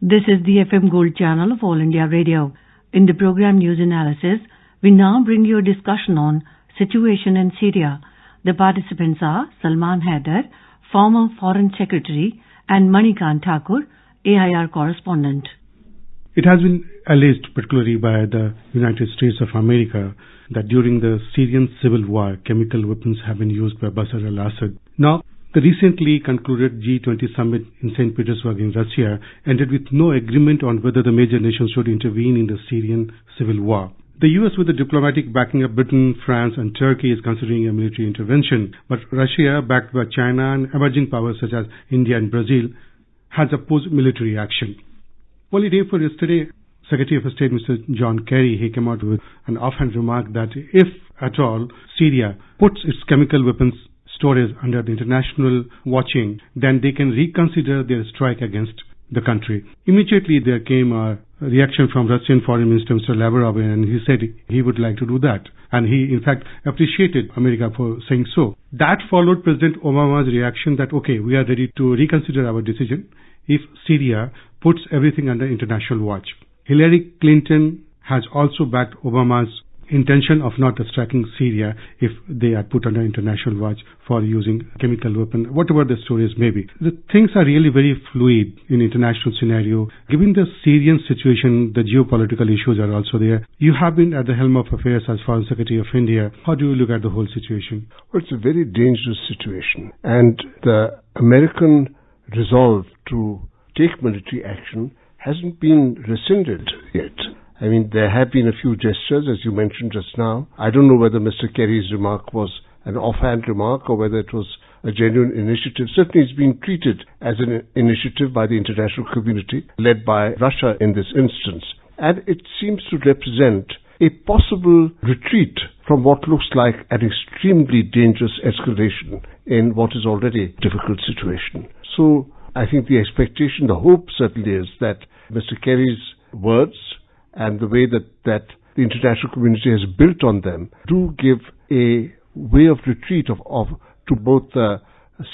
This is the FM Gold channel of All India Radio. In the program News Analysis, we now bring you a discussion on Situation in Syria. The participants are Salman Haider, former Foreign Secretary, and Manikant Thakur, AIR correspondent. It has been alleged, particularly by the United States of America, that during the Syrian civil war, chemical weapons have been used by Bashar al-Assad. Now, the recently concluded G20 summit in St. Petersburg in Russia ended with no agreement on whether the major nations should intervene in the Syrian civil war. The US, with the diplomatic backing of Britain, France and Turkey, is considering a military intervention, but Russia, backed by China and emerging powers such as India and Brazil, has opposed military action. Only day before yesterday, Secretary of State Mr. John Kerry, he came out with an offhand remark that if at all Syria puts its chemical weapons storage under the international watching, then they can reconsider their strike against the country. Immediately there came a reaction from Russian Foreign Minister Mr. Lavrov, and he said he would like to do that. And he in fact appreciated America for saying so. That followed President Obama's reaction that okay, we are ready to reconsider our decision if Syria puts everything under international watch. Hillary Clinton has also backed Obama's intention of not striking Syria if they are put under international watch for using chemical weapon, whatever the stories may be. The things are really very fluid in international scenario. Given the Syrian situation, the geopolitical issues are also there. You have been at the helm of affairs as Foreign Secretary of India. How do you look at the whole situation? Well, it's a very dangerous situation, and the American resolve to take military action hasn't been rescinded yet. I mean, there have been a few gestures, as you mentioned just now. I don't know whether Mr. Kerry's remark was an offhand remark or whether it was a genuine initiative. Certainly it's being treated as an initiative by the international community, led by Russia in this instance. And it seems to represent a possible retreat from what looks like an extremely dangerous escalation in what is already a difficult situation. So I think the expectation, the hope certainly is that Mr. Kerry's words and the way that the international community has built on them do give a way of retreat to both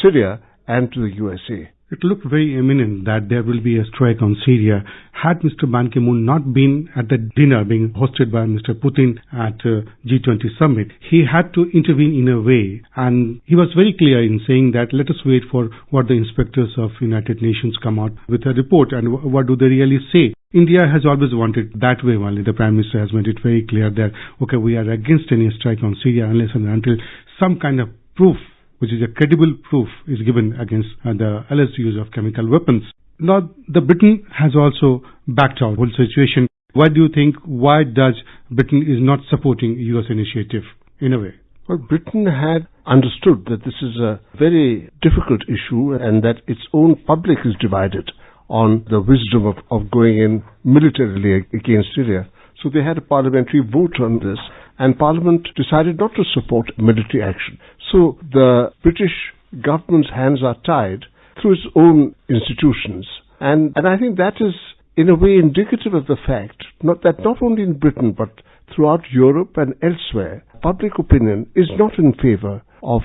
Syria and to the USA. It looked very imminent that there will be a strike on Syria. Had Mr. Ban Ki-moon not been at the dinner being hosted by Mr. Putin at G20 summit, he had to intervene in a way. And he was very clear in saying that let us wait for what the inspectors of United Nations come out with a report and what do they really say. India has always wanted that way only. The Prime Minister has made it very clear that, okay, we are against any strike on Syria unless and until some kind of proof, which is a credible proof, is given against the alleged use of chemical weapons. Now, the Britain has also backed out the whole situation. Why do you think, why does Britain is not supporting US initiative in a way? Well, Britain had understood that this is a very difficult issue and that its own public is divided on the wisdom of going in militarily against Syria. So they had a parliamentary vote on this, and Parliament decided not to support military action. So the British government's hands are tied through its own institutions. And I think that is, in a way, indicative of the fact that not only in Britain, but throughout Europe and elsewhere, public opinion is not in favor of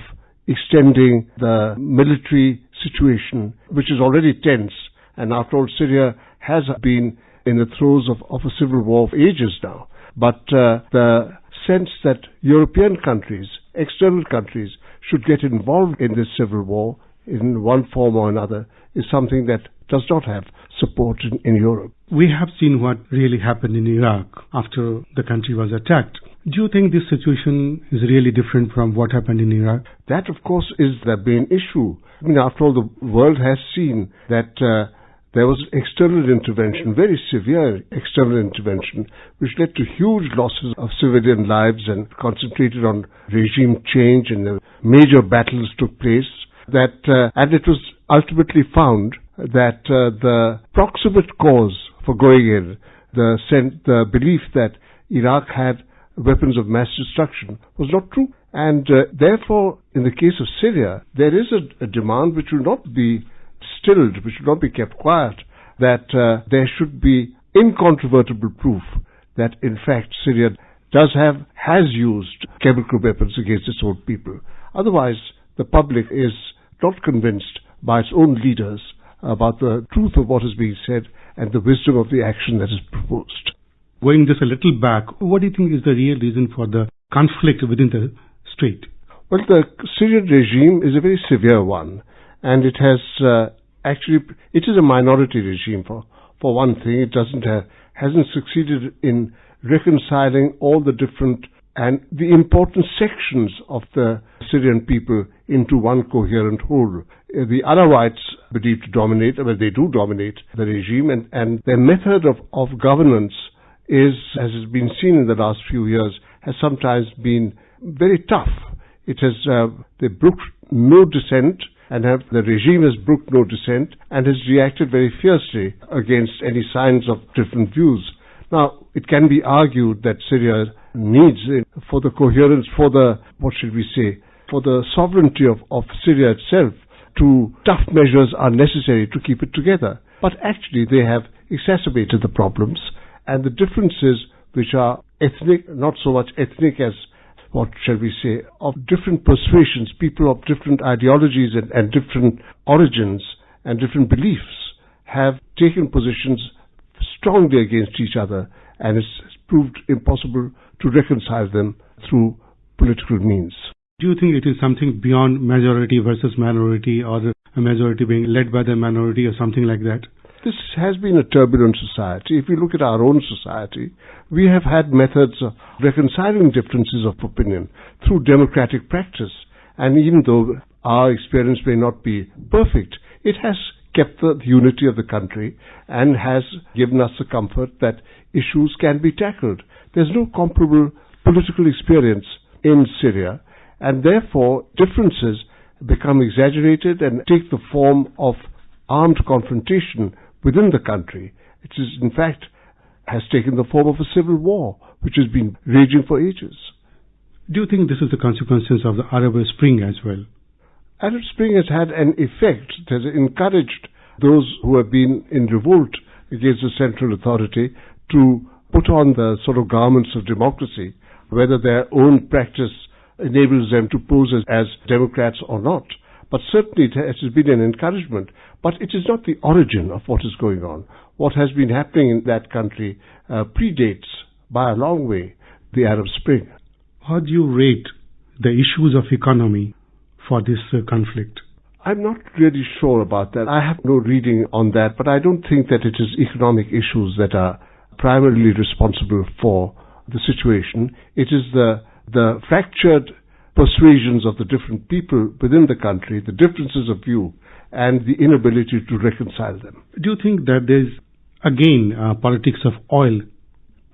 extending the military situation, which is already tense. And after all, Syria has been in the throes of a civil war for ages now. But the sense that European countries, external countries, should get involved in this civil war in one form or another is something that does not have support in Europe. We have seen what really happened in Iraq after the country was attacked. Do you think this situation is really different from what happened in Iraq? That, of course, is the main issue. I mean, after all, the world has seen that there was external intervention, very severe external intervention, which led to huge losses of civilian lives and concentrated on regime change, and major battles took place. And it was ultimately found that the proximate cause for going in, the belief that Iraq had weapons of mass destruction, was not true. And therefore, in the case of Syria, there is a demand which will not be stilled, which will not be kept quiet, that there should be incontrovertible proof that in fact Syria has used chemical weapons against its own people. Otherwise, the public is not convinced by its own leaders about the truth of what is being said and the wisdom of the action that is proposed. Going just a little back, what do you think is the real reason for the conflict within the state? Well, the Syrian regime is a very severe one, and it has it is a minority regime. For one thing, it hasn't succeeded in reconciling all the different and the important sections of the Syrian people into one coherent whole. The Alawites believe to dominate, well, they do dominate the regime, and their method of governance is, as has been seen in the last few years, has sometimes been very tough. It has, they brooked no dissent, the regime has brooked no dissent and has reacted very fiercely against any signs of different views. Now, it can be argued that Syria needs, for the coherence, for the, for the sovereignty of Syria itself, tough measures are necessary to keep it together. But actually they have exacerbated the problems, and the differences which are ethnic, not so much ethnic as, of different persuasions, people of different ideologies and different origins and different beliefs have taken positions strongly against each other, and it's proved impossible to reconcile them through political means. Do you think it is something beyond majority versus minority, or a majority being led by the minority, or something like that? This has been a turbulent society. If we look at our own society, we have had methods of reconciling differences of opinion through democratic practice. And even though our experience may not be perfect, it has kept the unity of the country and has given us the comfort that issues can be tackled. There's no comparable political experience in Syria, and therefore differences become exaggerated and take the form of armed confrontation within the country. It is, in fact, has taken the form of a civil war, which has been raging for ages. Do you think this is the consequences of the Arab Spring as well? Arab Spring has had an effect. It has encouraged those who have been in revolt against the central authority to put on the sort of garments of democracy, whether their own practice enables them to pose as democrats or not. But certainly it has been an encouragement. But it is not the origin of what is going on. What has been happening in that country predates by a long way the Arab Spring. How do you rate the issues of economy for this conflict? I'm not really sure about that. I have no reading on that, but I don't think that it is economic issues that are primarily responsible for the situation. It is the fractured persuasions of the different people within the country, the differences of view, and the inability to reconcile them. Do you think that there's, again, politics of oil?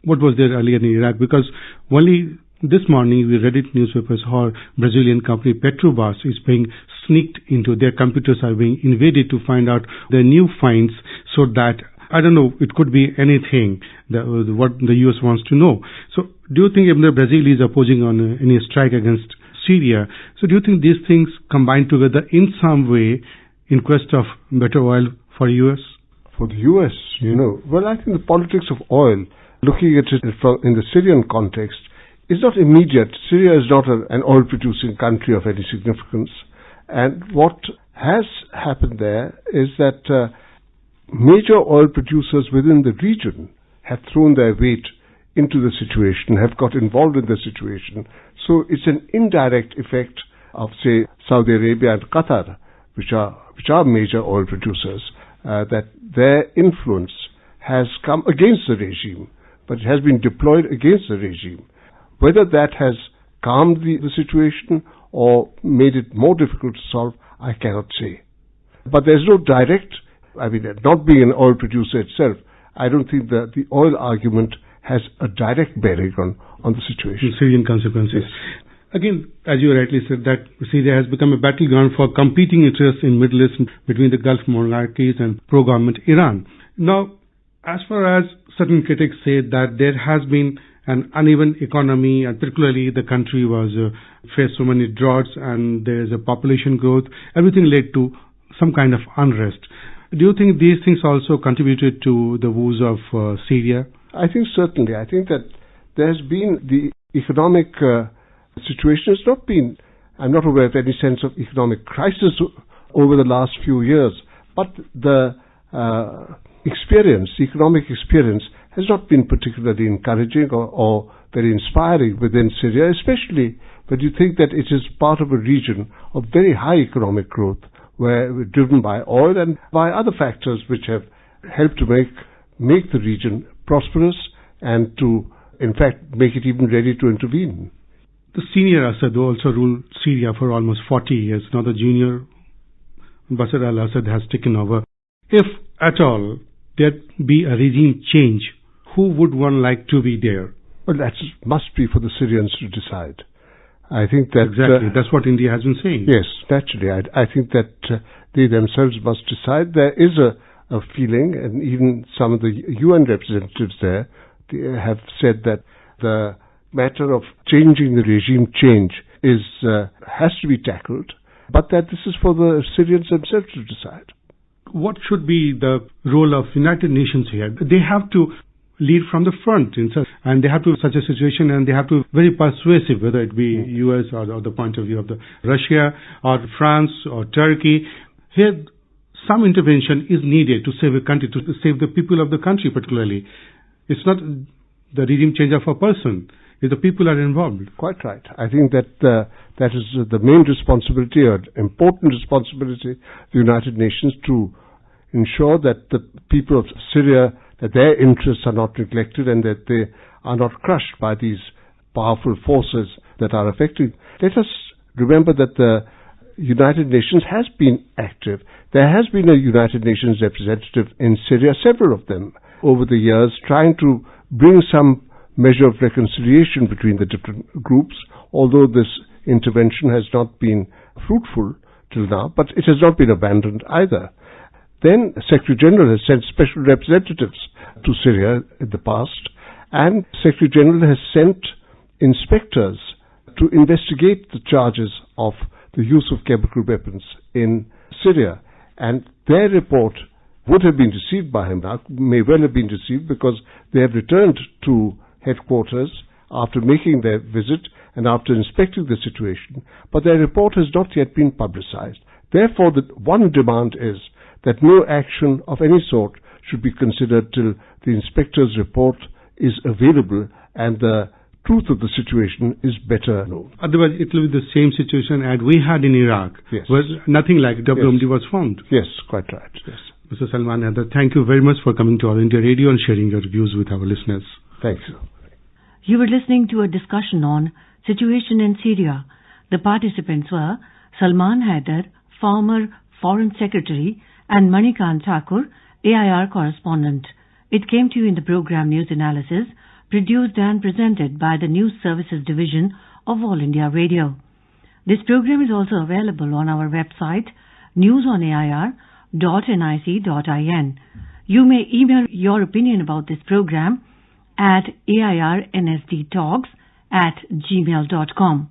What was there earlier in Iraq? Because only this morning we read it in newspapers how Brazilian company Petrobras is being sneaked into, their computers are being invaded to find out the new finds, so that, I don't know, it could be anything, what the US wants to know. So do you think even though Brazil is opposing on any strike against Syria, so do you think these things combine together in some way in quest of better oil for US? For the US, well, I think the politics of oil, looking at it in the Syrian context, is not immediate. Syria is not an oil-producing country of any significance. And what has happened there is that major oil producers within the region have thrown their weight into the situation, have got involved in the situation. So it's an indirect effect of, say, Saudi Arabia and Qatar, which are major oil producers, that their influence has come against the regime, but it has been deployed against the regime. Whether that has calmed the situation or made it more difficult to solve, I cannot say. But there's no direct, not being an oil producer itself, I don't think that the oil argument has a direct bearing on the situation. The Syrian consequences. Yes. Again, as you rightly said, that Syria has become a battleground for competing interests in Middle East between the Gulf monarchies and pro-government Iran. Now, as far as certain critics say that there has been an uneven economy, and particularly the country was faced so many droughts and there is a population growth, everything led to some kind of unrest. Do you think these things also contributed to the woes of Syria? I think certainly. I think that there's been the economic situation has not been, I'm not aware of any sense of economic crisis over the last few years, But the economic experience, has not been particularly encouraging or very inspiring within Syria, especially when you think that it is part of a region of very high economic growth, where we're driven by oil and by other factors which have helped to make the region prosperous and to, in fact, make it even ready to intervene. The senior Assad also ruled Syria for almost 40 years. Now the junior Bashar al-Assad has taken over. If at all there be a regime change, who would one like to be there? Well, that must be for the Syrians to decide. I think that... Exactly. That's what India has been saying. Yes, naturally. I think that they themselves must decide. There is a feeling, and even some of the UN representatives there have said that the matter of changing the regime has to be tackled, but that this is for the Syrians themselves to decide. What should be the role of United Nations here? They have to lead from the front, and they have to such a situation, and they have to very persuasive, whether it be US or the point of view of the Russia or France or Turkey. Here, some intervention is needed to save a country, to save the people of the country particularly. It's not the regime change of a person. If the people are involved. Quite right. I think that that is the main responsibility, or important responsibility of the United Nations, to ensure that the people of Syria, that their interests are not neglected and that they are not crushed by these powerful forces that are affecting. Let us remember that the United Nations has been active. There has been a United Nations representative in Syria, several of them, over the years, trying to bring some measure of reconciliation between the different groups, although this intervention has not been fruitful till now, but it has not been abandoned either. Then Secretary General has sent special representatives to Syria in the past, and Secretary General has sent inspectors to investigate the charges of the use of chemical weapons in Syria, and their report would have been received by him now, may well have been received, because they have returned to headquarters after making their visit and after inspecting the situation, but their report has not yet been publicized. Therefore, the one demand is that no action of any sort should be considered till the inspector's report is available and the truth of the situation is better known. Otherwise, it will be the same situation as we had in Iraq, yes, where nothing like WMD was found. Yes, quite right. Yes. Mr. Salman Haider, thank you very much for coming to All India Radio and sharing your views with our listeners. Thank you. You were listening to a discussion on Situation in Syria. The participants were Salman Haider, former Foreign Secretary, and Manikant Thakur, AIR correspondent. It came to you in the program News Analysis, produced and presented by the News Services Division of All India Radio. This program is also available on our website, newsonair.nic.in. You may email your opinion about this program at airnsdtalks@gmail.com.